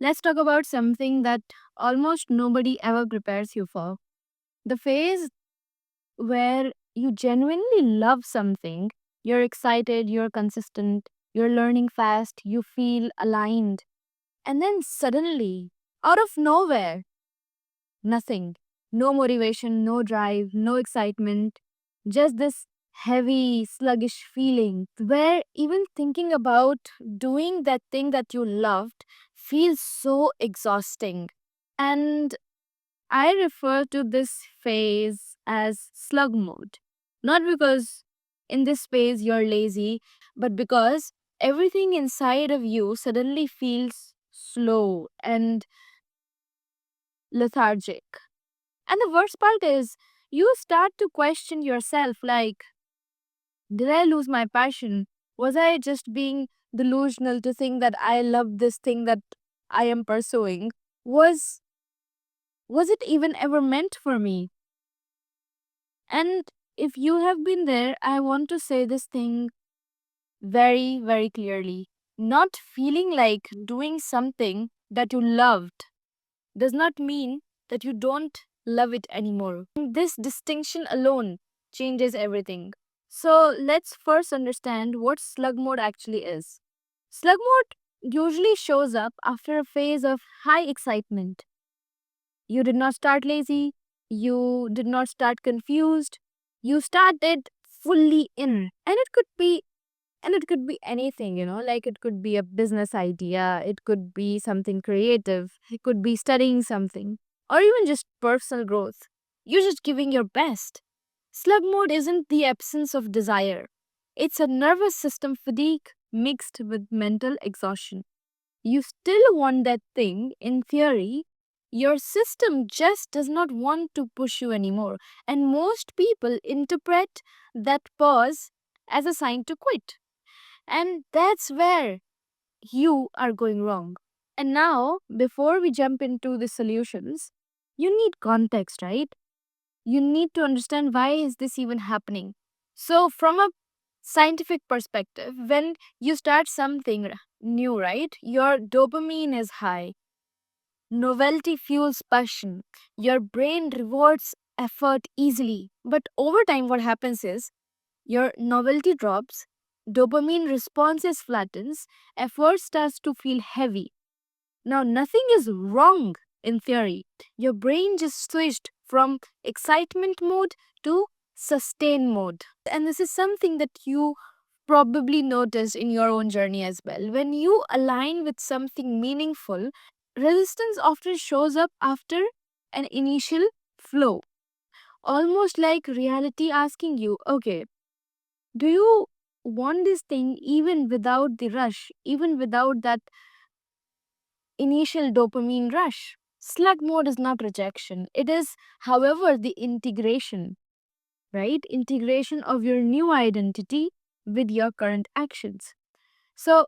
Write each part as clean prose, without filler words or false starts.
Let's talk about something that almost nobody ever prepares you for. The phase where you genuinely love something, you're excited, you're consistent, you're learning fast, you feel aligned. And then suddenly, out of nowhere, nothing. No motivation, no drive, no excitement, just this heavy, sluggish feeling where even thinking about doing that thing that you loved feels so exhausting. And I refer to this phase as slug mode. Not because in this phase you're lazy, but because everything inside of you suddenly feels slow and lethargic. And the worst part is, you start to question yourself like, did I lose my passion? Was I just being delusional to think that I love this thing that I am pursuing? Was was it even ever meant for me? And if you have been there, I want to say this thing very, very clearly. Not feeling like doing something that you loved does not mean that you don't love it anymore. This distinction alone changes everything. So let's first understand what slug mode actually is. Slug mode usually shows up after a phase of high excitement. You did not start lazy, you did not start confused, you started fully in. And it could be anything, like it could be a business idea, it could be something creative, it could be studying something, or even just personal growth. You're just giving your best. Slug mode isn't the absence of desire, it's a nervous system fatigue mixed with mental exhaustion. You still want that thing in theory. Your system just does not want to push you anymore. And most people interpret that pause as a sign to quit. And that's where you are going wrong. And now, before we jump into the solutions, you need context, right? You need to understand why is this even happening. So, from a scientific perspective, when you start something new, right, your dopamine is high. Novelty fuels passion. Your brain rewards effort easily. But over time, what happens is your novelty drops, dopamine responses flattens, effort starts to feel heavy. Now, nothing is wrong in theory. Your brain just switched from excitement mode to sustain mode. And this is something that you probably noticed in your own journey as well. When you align with something meaningful, resistance often shows up after an initial flow, almost like reality asking you, okay, do you want this thing even without the rush, even without that initial dopamine rush? Slug mode is not rejection. It is, however, the integration, right? Integration of your new identity with your current actions. So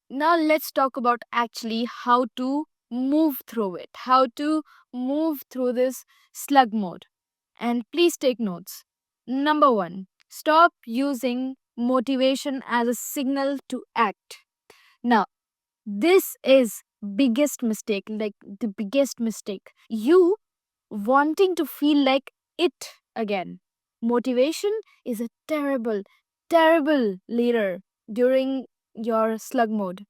now let's talk about actually how to move through it, how to move through this slug mode. And please take notes. Number one, stop using motivation as a signal to act. Now, this is biggest mistake, like the biggest mistake. You wanting to feel like it again. Motivation is a terrible, terrible leader during your slug mode.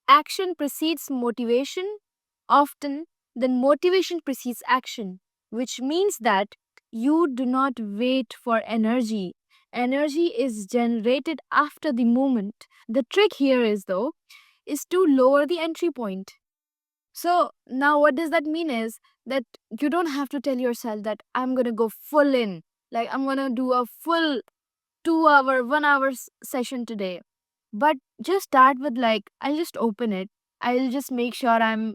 Action precedes motivation often, then motivation precedes action, which means that you do not wait for energy. Energy is generated after the movement. The trick here is, though, is to lower the entry point. So now what does that mean is that you don't have to tell yourself that I'm going to go full in, like I'm going to do a full 2 hour, 1 hour session today. But just start with like, I'll just open it. I'll just make sure I'm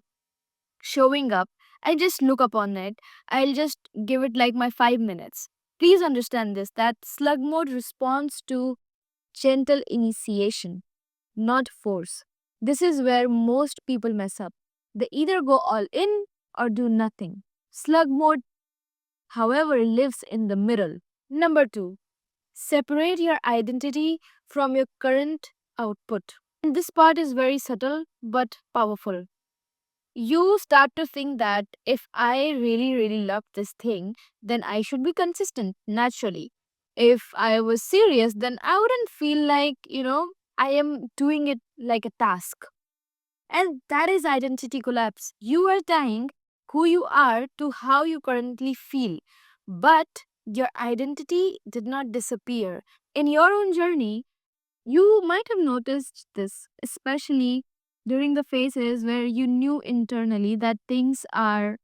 showing up. I just look upon it. I'll just give it like my 5 minutes. Please understand this, that slug mode responds to gentle initiation, not force. This is where most people mess up. They either go all in or do nothing. Slug mode, however, lives in the middle. Number two, separate your identity from your current output. And this part is very subtle but powerful. You start to think that if I really, really love this thing, then I should be consistent naturally. If I was serious, then I wouldn't feel like, I am doing it like a task. And that is identity collapse. You are tying who you are to how you currently feel. But your identity did not disappear. In your own journey, you might have noticed this, especially during the phases where you knew internally that things are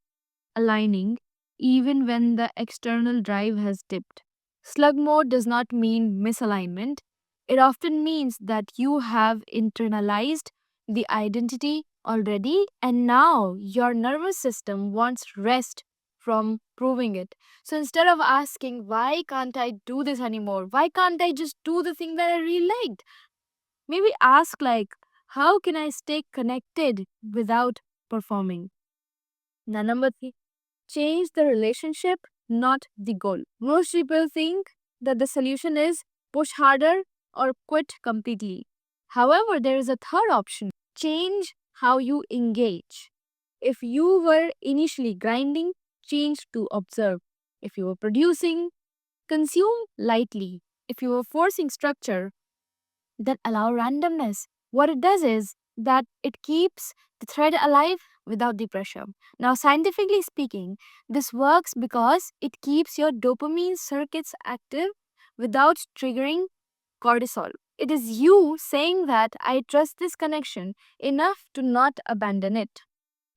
aligning, even when the external drive has dipped. Slug mode does not mean misalignment, it often means that you have internalized the identity already, and now your nervous system wants rest from proving it. So instead of asking, why can't I do this anymore? Why can't I just do the thing that I really liked? Maybe ask, like, how can I stay connected without performing? Now, number three, change the relationship, not the goal. Most people think that the solution is push harder or quit completely. However, there is a third option, change how you engage. If you were initially grinding, change to observe. If you were producing, consume lightly. If you were forcing structure, then allow randomness. What it does is that it keeps the thread alive without the pressure. Now, scientifically speaking, this works because it keeps your dopamine circuits active without triggering cortisol. It is you saying that I trust this connection enough to not abandon it.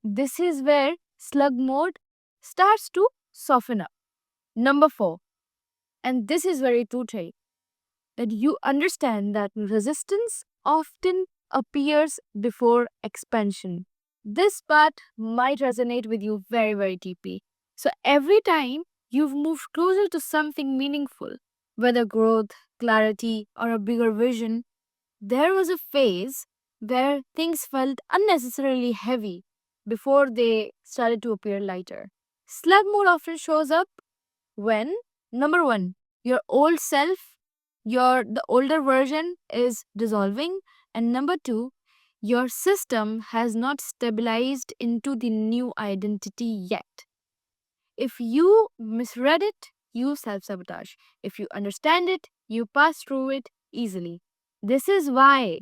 This is where slug mode starts to soften up. Number four, and this is very true, that you understand that resistance often appears before expansion. This part might resonate with you very, very deeply. So, every time you've moved closer to something meaningful, whether growth, clarity, or a bigger vision, there was a phase where things felt unnecessarily heavy before they started to appear lighter. Slug mode often shows up when, number one, your old self, the older version is dissolving, and number two, your system has not stabilized into the new identity yet. If you misread it, you self-sabotage. If you understand it, you pass through it easily. This is why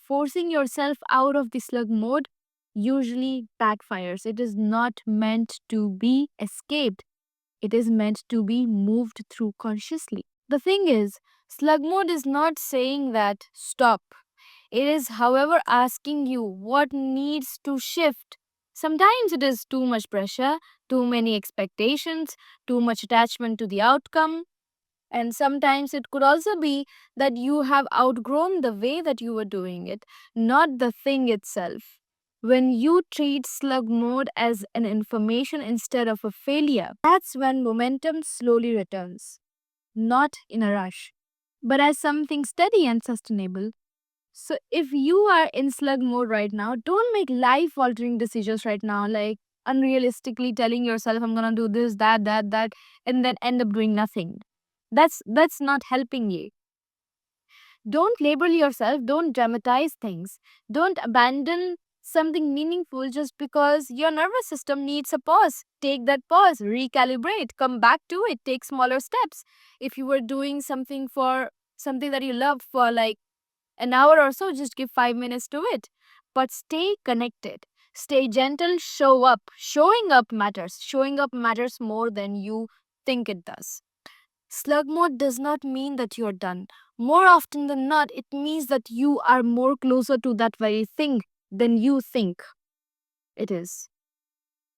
forcing yourself out of the slug mode usually backfires. It is not meant to be escaped, it is meant to be moved through consciously. The thing is, slug mode is not saying that stop. It is, however, asking you what needs to shift. Sometimes it is too much pressure, too many expectations, too much attachment to the outcome. And sometimes it could also be that you have outgrown the way that you were doing it, not the thing itself. When you treat slug mode as an information instead of a failure, that's when momentum slowly returns, not in a rush, but as something steady and sustainable. So if you are in slug mode right now, don't make life altering decisions right now, like unrealistically telling yourself I'm gonna do this, that, and then end up doing nothing. That's not helping you. Don't label yourself, don't dramatize things, don't abandon something meaningful just because your nervous system needs a pause. Take that pause, recalibrate, come back to it, take smaller steps. If you were doing something that you love for like an hour or so, just give 5 minutes to it. But stay connected, stay gentle, show up. Showing up matters. Showing up matters more than you think it does. Slug mode does not mean that you're done. More often than not, it means that you are more closer to that very thing than you think it is.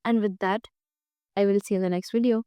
And with that, I will see you in the next video.